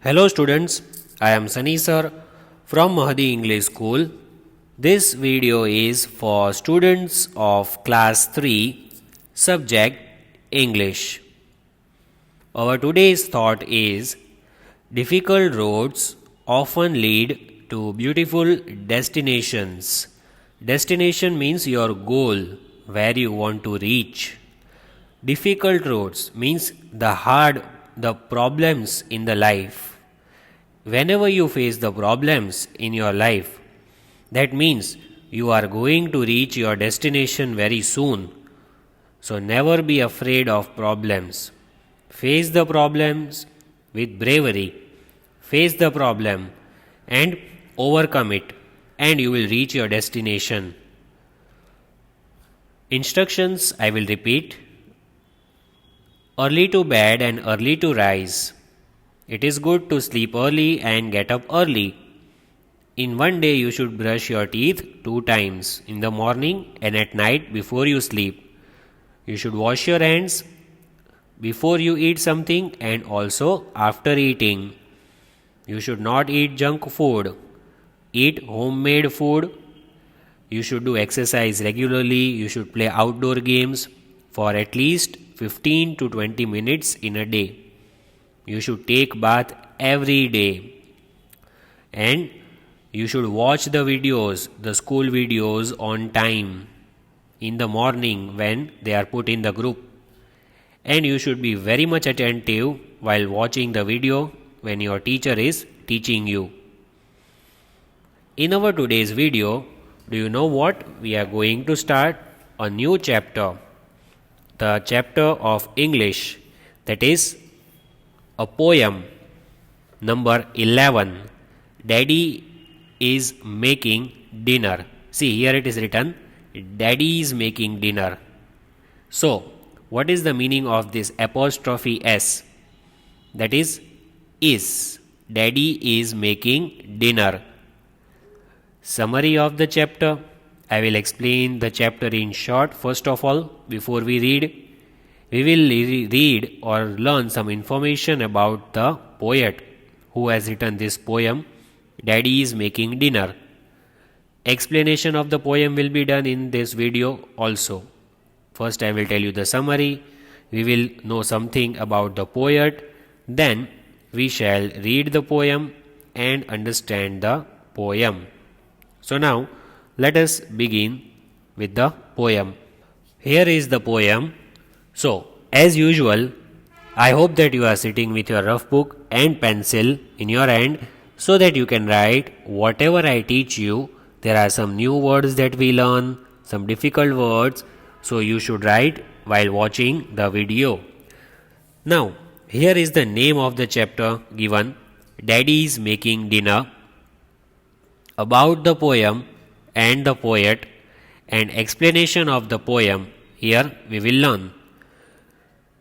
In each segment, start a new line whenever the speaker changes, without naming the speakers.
Hello students, I am Sunny sir from Mahadi English School. This video is for students of class 3 subject English. Our today's thought is difficult roads often lead to beautiful destinations. Destination means your goal where you want to reach. Difficult roads means the problems in the life. Whenever you face the problems in your life, that means you are going to reach your destination very soon. So never be afraid of problems. Face the problems with bravery. Face the problem and overcome it, and you will reach your destination. Instructions I will repeat. Early to bed and early to rise. It is good to sleep early and get up early. In one day you should brush your teeth 2 times, in the morning and at night before you sleep. You should wash your hands before you eat something and also after eating. You should not eat junk food. Eat homemade food. You should do exercise regularly. You should play outdoor games for at least 15 to 20 minutes in a day. You should take bath every day, and you should watch the school videos on time in the morning when they are put in the group, and you should be very much attentive while watching the video when your teacher is teaching you. In our today's video, do you know what? We are going to start a new chapter, the chapter of English, that is a poem number 11. Daddy is making dinner. See, here it is written, Daddy is making dinner. So, what is the meaning of this apostrophe S? That is. Daddy is making dinner. Summary of the chapter. I will explain the chapter in short. First of all, before we read, we will read or learn some information about the poet who has written this poem, Daddy is making dinner. Explanation of the poem will be done in this video also. First I will tell you the summary, we will know something about the poet, then we shall read the poem and understand the poem. So now let us begin with the poem. Here is the poem. So, as usual, I hope that you are sitting with your rough book and pencil in your hand so that you can write whatever I teach you. There are some new words that we learn, some difficult words, so you should write while watching the video. Now, here is the name of the chapter given, Daddy is making dinner. About the poem and the poet and explanation of the poem, here we will learn.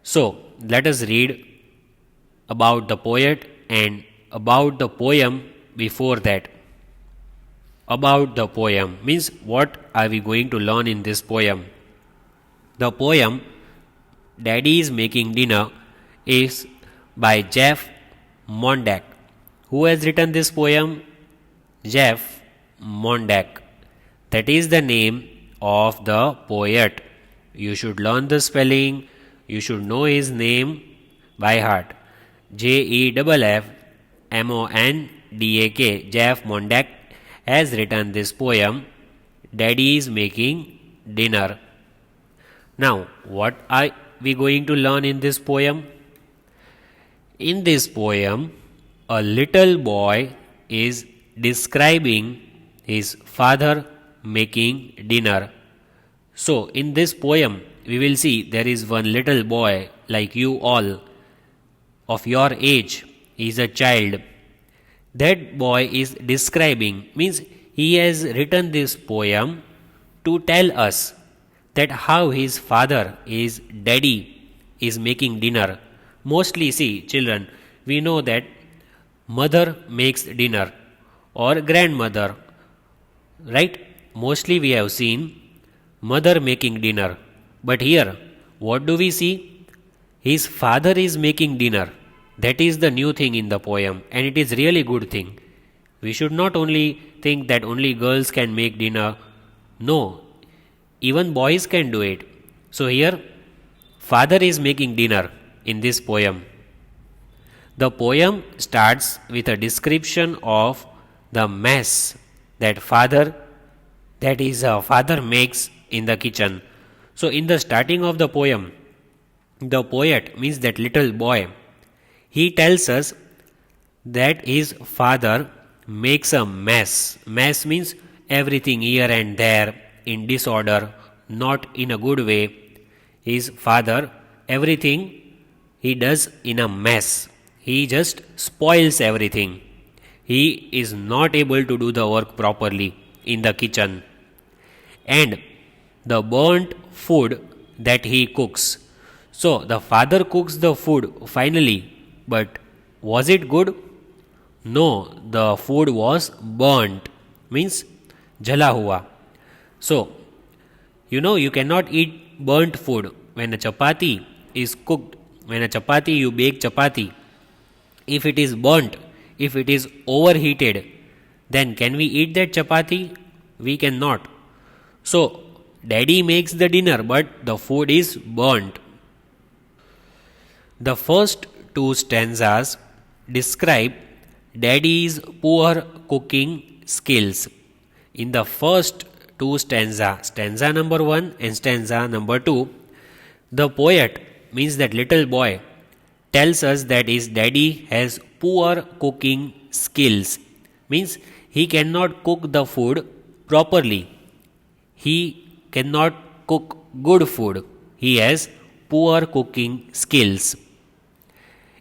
So, let us read about the poet and about the poem before that. About the poem means what are we going to learn in this poem? The poem Daddy is making dinner is by Jeff Mondak. Who has written this poem? Jeff Mondak. That is the name of the poet. You should learn the spelling. You should know his name by heart. Jeff Mondak. Jeff Mondak has written this poem, Daddy is making dinner. Now, what are we going to learn in this poem? In this poem, a little boy is describing his father making dinner. So, in this poem, we will see there is one little boy like you all of your age. He is a child. That boy is describing, means he has written this poem to tell us that how his father, his daddy, is making dinner. Mostly, see, children, we know that mother makes dinner or grandmother, right? Mostly we have seen mother making dinner. But here, what do we see? His father is making dinner. That is the new thing in the poem, and it is really good thing. We should not only think that only girls can make dinner. No, even boys can do it. So here, father is making dinner in this poem. The poem starts with a description of the mess that father makes in the kitchen. So in the starting of the poem, the poet, means that little boy, he tells us that his father makes a mess. Mess means everything here and there in disorder, not in a good way. His father, everything he does in a mess. He just spoils everything. He is not able to do the work properly in the kitchen. And the burnt food that he cooks. So the father cooks the food finally, but was it good? No, the food was burnt, means jala hua. So, you cannot eat burnt food. When a chapati is cooked, when a chapati, you bake chapati, if it is burnt, if it is overheated, then can we eat that chapati? We cannot. So, daddy makes the dinner, but the food is burnt. The first two stanzas describe daddy's poor cooking skills. In the first two stanza number 1 and stanza number 2, the poet, means that little boy, tells us that his daddy has poor cooking skills. Means he cannot cook the food properly. He cannot cook good food. He has poor cooking skills.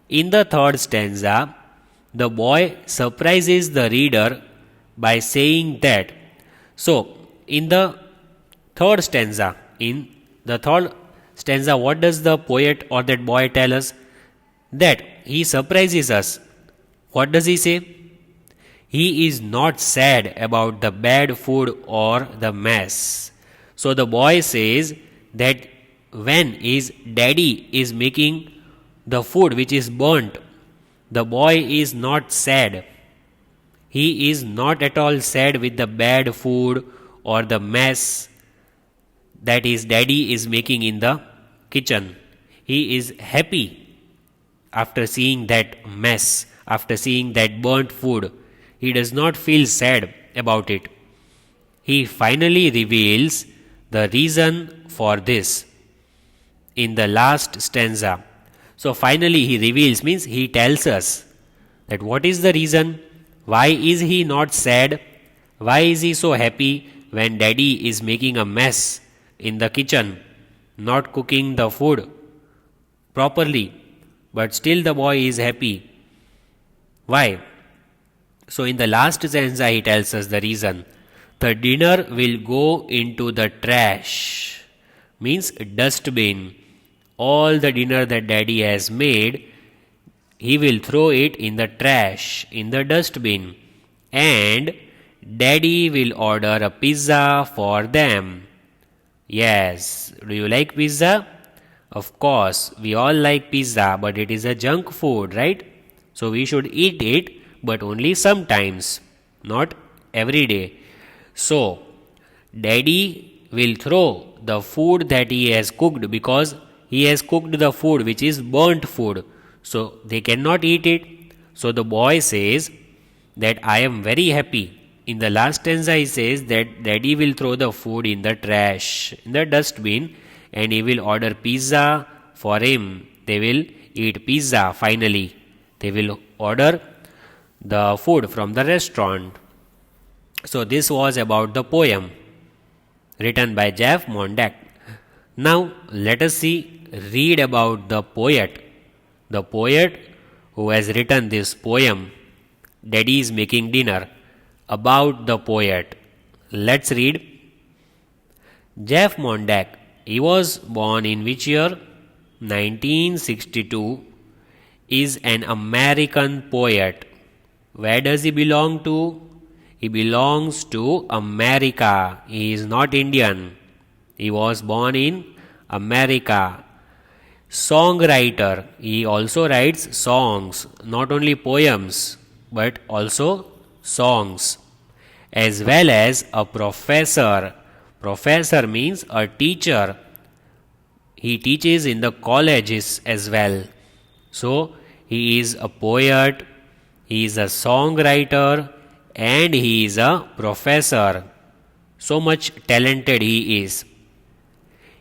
In the third stanza, the boy surprises the reader by saying that. So, in the third stanza, what does the poet or that boy tell us? That he surprises us. What does he say? He is not sad about the bad food or the mess. So the boy says that when his daddy is making the food which is burnt, the boy is not sad. He is not at all sad with the bad food or the mess that his daddy is making in the kitchen. He is happy after seeing that mess, after seeing that burnt food. He does not feel sad about it. He finally reveals the reason for this in the last stanza. So finally he reveals, means he tells us that what is the reason. Why is he not sad? Why is he so happy when daddy is making a mess in the kitchen, not cooking the food properly, but still the boy is happy? Why? So in the last stanza he tells us the reason. The dinner will go into the trash, means dustbin. All the dinner that daddy has made, he will throw it in the trash, in the dustbin. And daddy will order a pizza for them. Yes, do you like pizza? Of course, we all like pizza, but it is a junk food, right? So we should eat it, but only sometimes, not every day. So, daddy will throw the food that he has cooked, because he has cooked the food which is burnt food. So they cannot eat it. So the boy says that I am very happy. In the last stanza he says that daddy will throw the food in the trash, in the dustbin, and he will order pizza for him. They will eat pizza finally. They will order the food from the restaurant. So this was about the poem written by Jeff Mondak. Now let us read about the poet. The poet who has written this poem, Daddy is Making Dinner. About the poet, let's read. Jeff Mondak, he was born in which year? 1962, is an American poet. Where does he belong to? He belongs to America. He is not Indian. He was born in America. Songwriter. He also writes songs, not only poems, but also songs. As well as a professor. Professor means a teacher. He teaches in the colleges as well. So, he is a poet, he is a songwriter, and he is a professor. So much talented he is.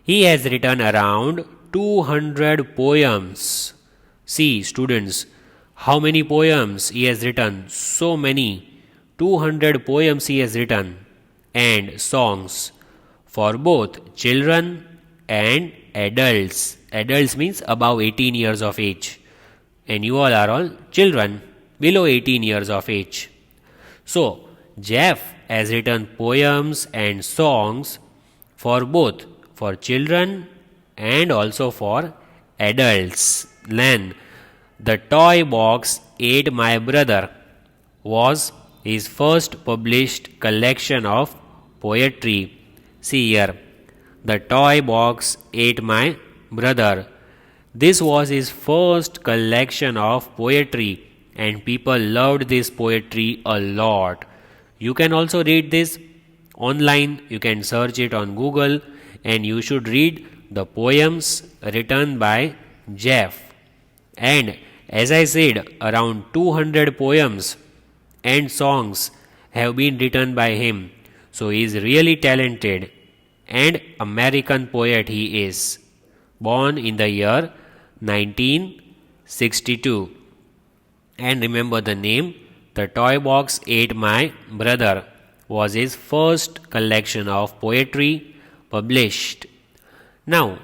He has written around 200 poems. See, students, how many poems he has written? So many. 200 poems he has written. And songs for both children and adults. Adults means above 18 years of age. And you all are all children below 18 years of age. So, Jeff has written poems and songs for both, for children and also for adults. Then, The Toy Box Ate My Brother was his first published collection of poetry. See here, The Toy Box Ate My Brother. This was his first collection of poetry, and people loved this poetry a lot. You can also read this online, you can search it on Google, and you should read the poems written by Jeff. And as I said, around 200 poems and songs have been written by him. So he is really talented, and American poet he is. Born in the year 1962. And remember the name, The Toy Box Ate My Brother was his first collection of poetry published. Now,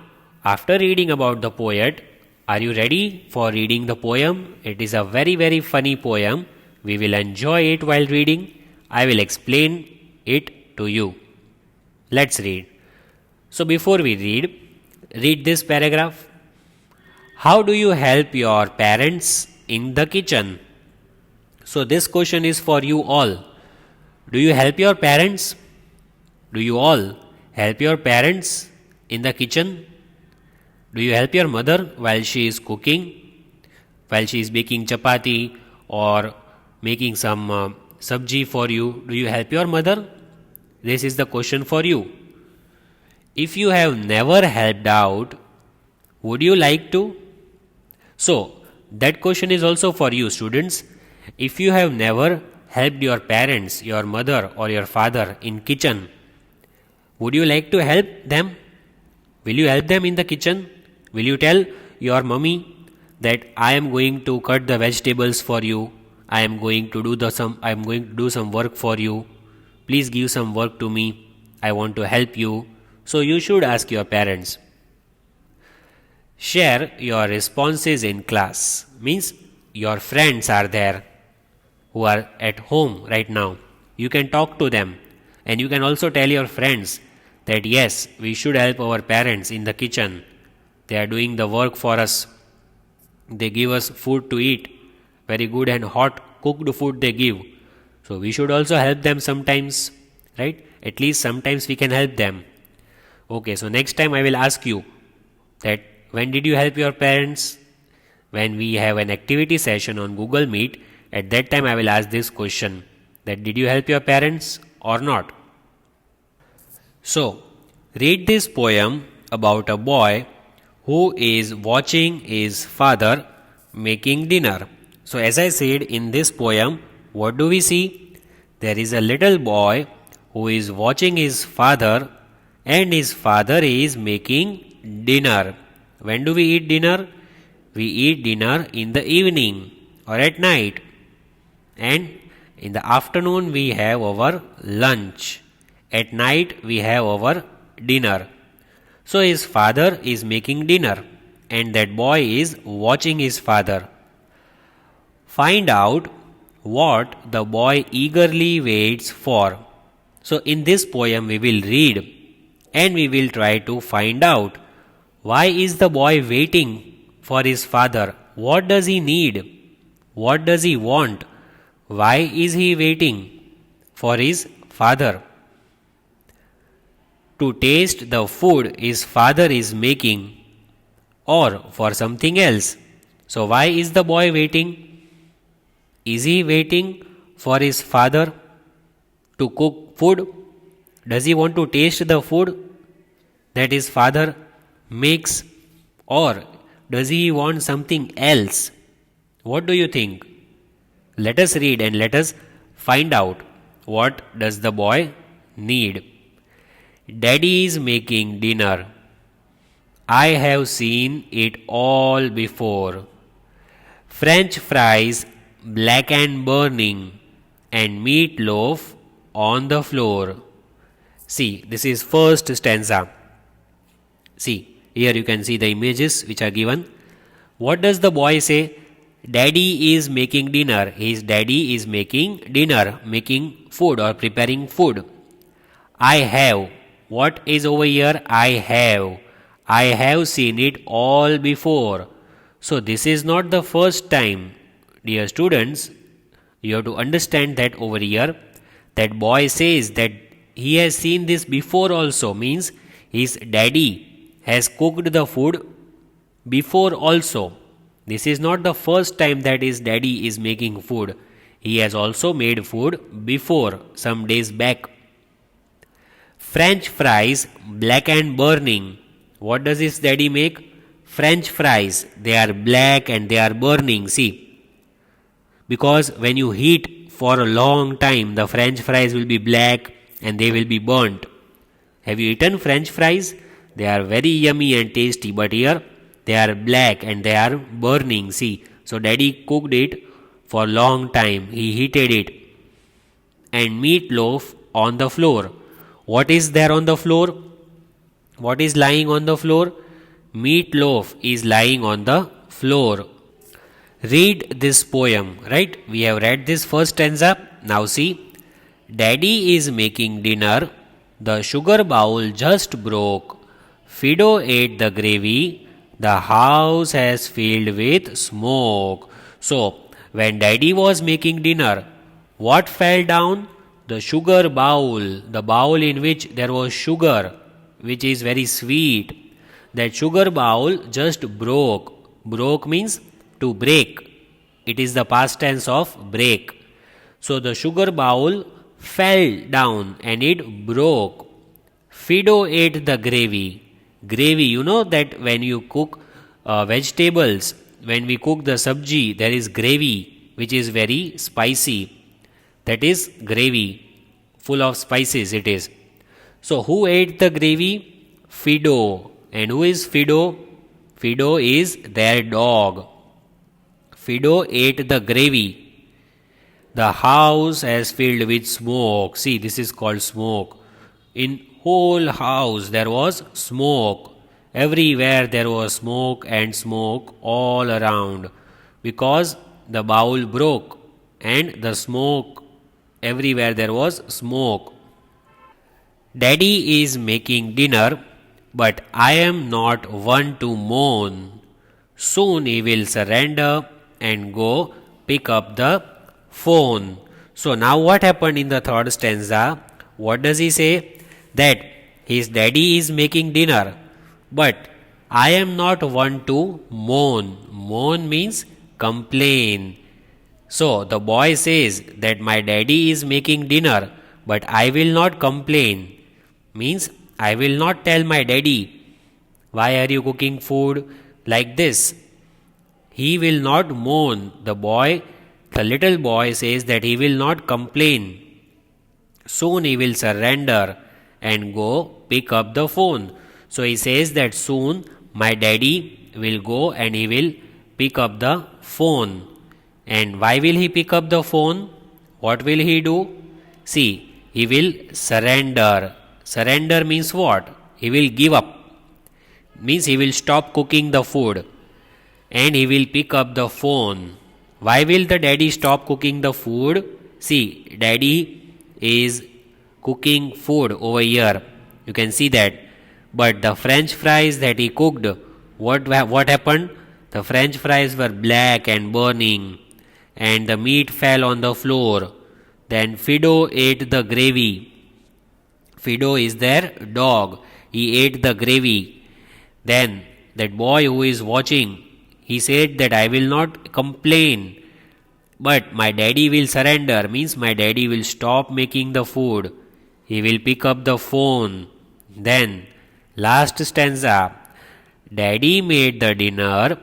after reading about the poet, are you ready for reading the poem? It is a very, very funny poem. We will enjoy it while reading. I will explain it to you. Let's read. So before we read this paragraph. How do you help your parents in the kitchen? So this question is for you all. Do you help your parents? Do you all help your parents in the kitchen? Do you help your mother while she is cooking? While she is baking chapati or making some sabji for you? Do you help your mother? This is the question for you. If you have never helped out, would you like to? So, that question is also for you, students. If you have never helped your parents, your mother or your father in kitchen, would you like to help them? Will you help them in the kitchen? Will you tell your mummy that I am going to cut the vegetables for you? I am going to do some work for you. Please give some work to me. I want to help you. So you should ask your parents. Share your responses in class. Means your friends are there who are at home right now. You can talk to them, and you can also tell your friends that yes, we should help our parents in the kitchen. They are doing the work for us. They give us food to eat. Very good and hot cooked food they give. So we should also help them sometimes, right? At least sometimes we can help them. Okay, so next time I will ask you that when did you help your parents? When we have an activity session on Google Meet, at that time I will ask this question, that did you help your parents or not? So, read this poem about a boy who is watching his father making dinner. So as I said, in this poem, what do we see? There is a little boy who is watching his father, and his father is making dinner. When do we eat dinner? We eat dinner in the evening or at night. And in the afternoon we have our lunch. At night we have our dinner. So his father is making dinner, and that boy is watching his father. Find out what the boy eagerly waits for. So in this poem we will read, and we will try to find out, why is the boy waiting for his father? What does he need? What does he want? Why is he waiting for his father? To taste the food his father is making, or for something else. So, why is the boy waiting? Is he waiting for his father to cook food? Does he want to taste the food that his father makes, or does he want something else? What do you think? Let us read and let us find out what does the boy need. Daddy is making dinner. I have seen it all before. French fries, black and burning, and meatloaf on the floor. See, this is first stanza. See, here you can see the images which are given. What does the boy say? Daddy is making dinner. His daddy is making dinner, making food or preparing food. I have. What is over here? I have. I have seen it all before. So, this is not the first time. Dear students, you have to understand that over here, that boy says that he has seen this before also, means his daddy has cooked the food before also. This is not the first time that his daddy is making food. He has also made food before, some days back. French fries, black and burning. What does his daddy make? French fries. They are black and they are burning. See, because when you heat for a long time, the French fries will be black and they will be burnt. Have you eaten French fries? They are very yummy and tasty, but here they are black and they are burning. See, so daddy cooked it for a long time. He heated it. And meatloaf on the floor. What is there on the floor? What is lying on the floor? Meatloaf is lying on the floor. Read this poem, right? We have read this first stanza. Now see, Daddy is making dinner. The sugar bowl just broke. Fido ate the gravy. The house has filled with smoke. So, when Daddy was making dinner, what fell down? The sugar bowl, the bowl in which there was sugar, which is very sweet. That sugar bowl just broke. Broke means to break. It is the past tense of break. So the sugar bowl fell down and it broke. Fido ate the gravy. Gravy, you know that when you cook vegetables, when we cook the sabji, there is gravy which is very spicy. That is gravy, full of spices it is. So who ate the gravy? Fido. And who is Fido? Fido is their dog. Fido ate the gravy. The house has filled with smoke. See, this is called smoke. In whole house there was smoke. Everywhere there was smoke and smoke all around. Because the bowl broke and the smoke, everywhere there was smoke. Daddy is making dinner, but I am not one to moan. Soon he will surrender and go pick up the phone. So now what happened in the third stanza? What does he say? That his daddy is making dinner, but I am not one to moan. Moan means complain. So the boy says that my daddy is making dinner, but I will not complain. Means I will not tell my daddy, why are you cooking food like this? He will not moan. The little boy says that he will not complain. Soon he will surrender and go pick up the phone. So he says that soon my daddy will go and he will pick up the phone. And why will he pick up the phone? What will he do? See, he will surrender. Surrender means what? He will give up. Means he will stop cooking the food. And he will pick up the phone. Why will the daddy stop cooking the food? See, daddy is cooking food over here. You can see that. But the French fries that he cooked, what happened? The French fries were black and burning. And the meat fell on the floor. Then Fido ate the gravy. Fido is their dog. He ate the gravy. Then that boy who is watching, he said that I will not complain, but my daddy will surrender, means my daddy will stop making the food. He will pick up the phone. Then, last stanza. Daddy made the dinner.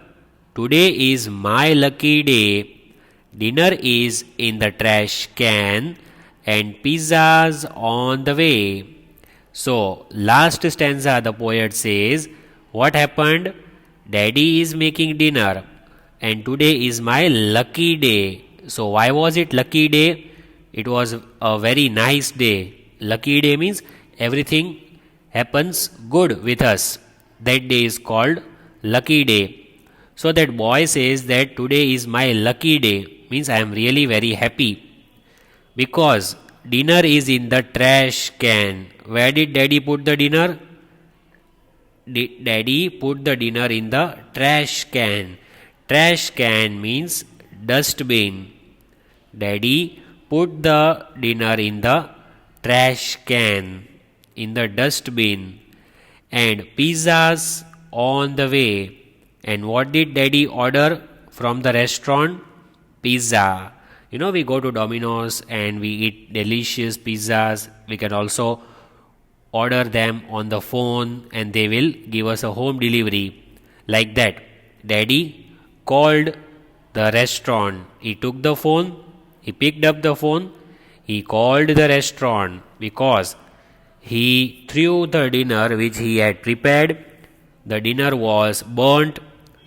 Today is my lucky day. Dinner is in the trash can and pizza's on the way. So, last stanza the poet says, what happened? Daddy is making dinner and today is my lucky day. So, why was it lucky day? It was a very nice day. Lucky day means everything happens good with us. That day is called lucky day. So that boy says that today is my lucky day, means I am really very happy because dinner is in the trash can. Where did daddy put the dinner? Daddy put the dinner in the trash can. Trash can means dustbin. Daddy put the dinner in the trash can, in the dustbin, and pizzas on the way. And what did daddy order from the restaurant? Pizza. You know, we go to Domino's and we eat delicious pizzas. We can also order them on the phone and they will give us a home delivery. Like that, daddy called the restaurant. He took the phone, he picked up the phone, he called the restaurant because he threw the dinner which he had prepared. The dinner was burnt,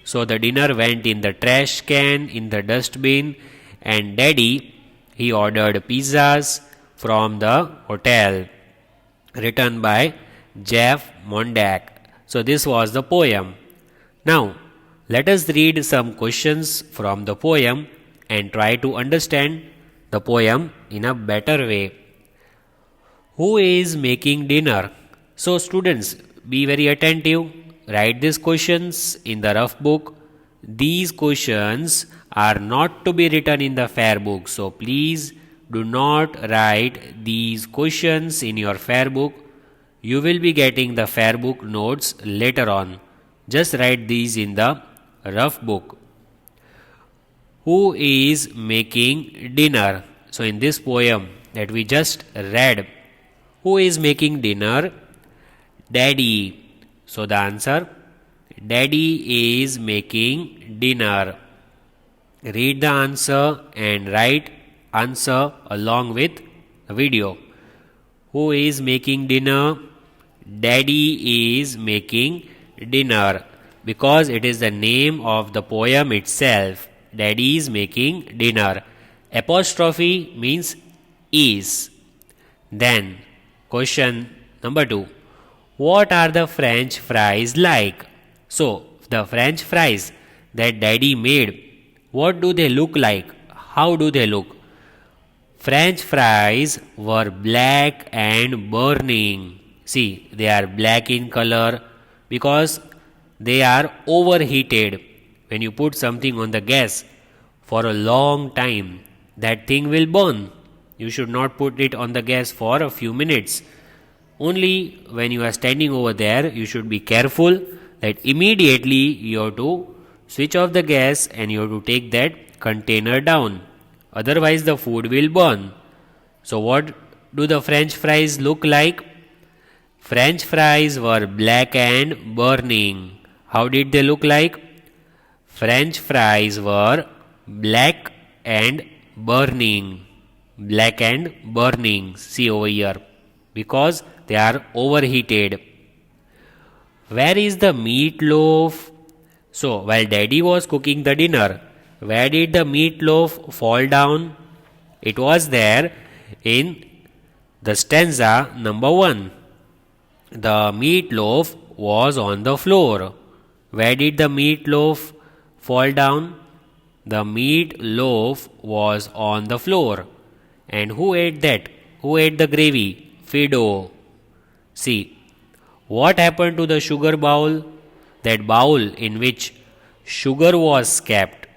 so the dinner went in the trash can, in the dustbin, and daddy, he ordered pizzas from the hotel. Written by Jeff Mondak. So this was the poem. Now, let us read some questions from the poem and try to understand the poem in a better way. Who is making dinner? So students, be very attentive. Write these questions in the rough book. These questions are not to be written in the fair book. So please do not write these questions in your fair book. You will be getting the fair book notes later on. Just write these in the rough book. Who is making dinner? So in this poem that we just read, who is making dinner? Daddy. So the answer, daddy is making dinner. Read the answer and write answer along with the video. Who is making dinner? Daddy is making dinner, because it is the name of the poem itself. Daddy is making dinner. Apostrophe means is. Then question number 2. What are the French fries like? So the French fries that daddy made, what do they look like? How do they look? French fries were black and burning. See, they are black in color because they are overheated. When you put something on the gas for a long time, that thing will burn. You should not put it on the gas for a few minutes. Only when you are standing over there, you should be careful that immediately you have to switch off the gas and you have to take that container down. Otherwise the food will burn. So what do the French fries look like? French fries were black and burning. How did they look like? French fries were black and burning. Black and burning. See over here. Because they are overheated. Where is the meatloaf? So while daddy was cooking the dinner, where did the meatloaf fall down? It was there in the stanza number 1. The meatloaf was on the floor. Where did the meatloaf fall down? The meatloaf was on the floor. And who ate that? Who ate the gravy? Fido. See, what happened to the sugar bowl? That bowl in which sugar was kept.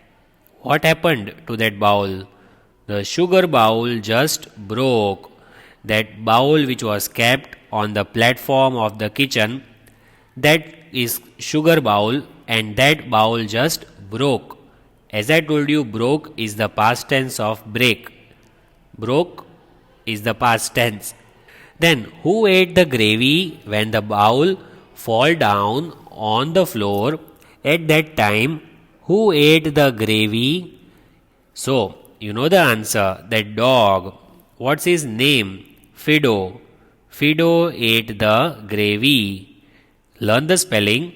What happened to that bowl? The sugar bowl just broke. That bowl which was kept on the platform of the kitchen, that is sugar bowl, and that bowl just broke. As I told you, broke is the past tense of break. Broke is the past tense. Then who ate the gravy when the bowl fall down on the floor? At that time, who ate the gravy? So, you know the answer. That dog. What's his name? Fido. Fido ate the gravy. Learn the spelling.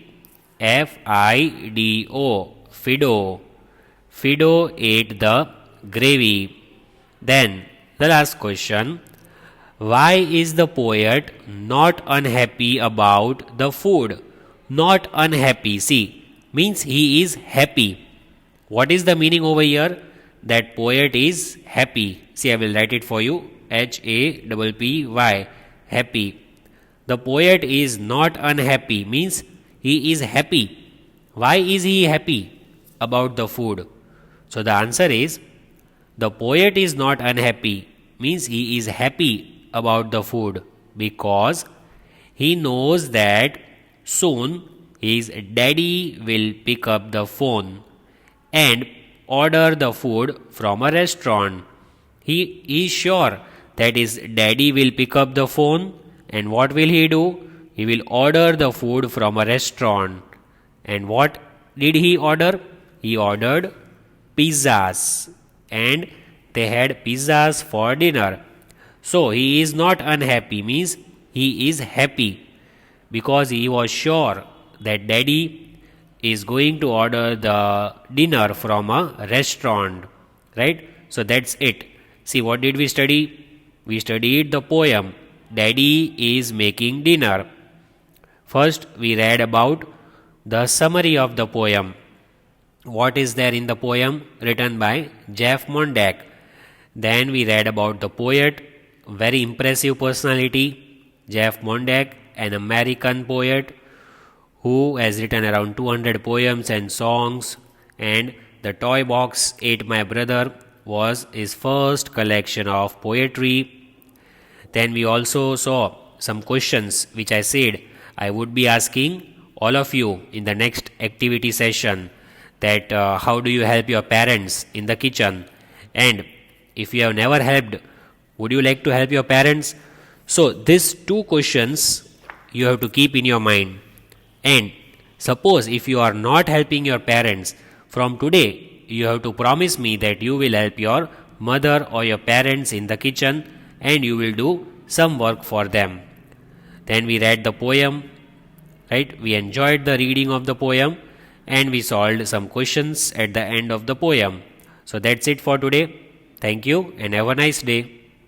Fido. Fido. Fido ate the gravy. Then, the last question. Why is the poet not unhappy about the food? Not unhappy. See, means he is happy. What is the meaning over here? That poet is happy. See, I will write it for you. Happy. Happy. The poet is not unhappy. Means he is happy. Why is he happy about the food? So the answer is, the poet is not unhappy. Means he is happy about the food because he knows that soon his daddy will pick up the phone and order the food from a restaurant. He is sure that his daddy will pick up the phone, and what will he do? He will order the food from a restaurant. And what did he order? He ordered pizzas, and they had pizzas for dinner. So he is not unhappy, means he is happy because he was sure that daddy is going to order the dinner from a restaurant, right? So that's it. See, what did we study? We studied the poem Daddy is Making Dinner. First, we read about the summary of the poem. What is there in the poem written by Jeff Mondak? Then we read about the poet, very impressive personality, Jeff Mondak, an American poet who has written around 200 poems and songs, and The Toy Box Ate My Brother was his first collection of poetry. Then we also saw some questions which I said I would be asking all of you in the next activity session, that how do you help your parents in the kitchen, and if you have never helped, would you like to help your parents? So these two questions you have to keep in your mind. And suppose if you are not helping your parents, from today you have to promise me that you will help your mother or your parents in the kitchen and you will do some work for them. Then we read the poem, right? We enjoyed the reading of the poem and we solved some questions at the end of the poem. So that's it for today. Thank you and have a nice day.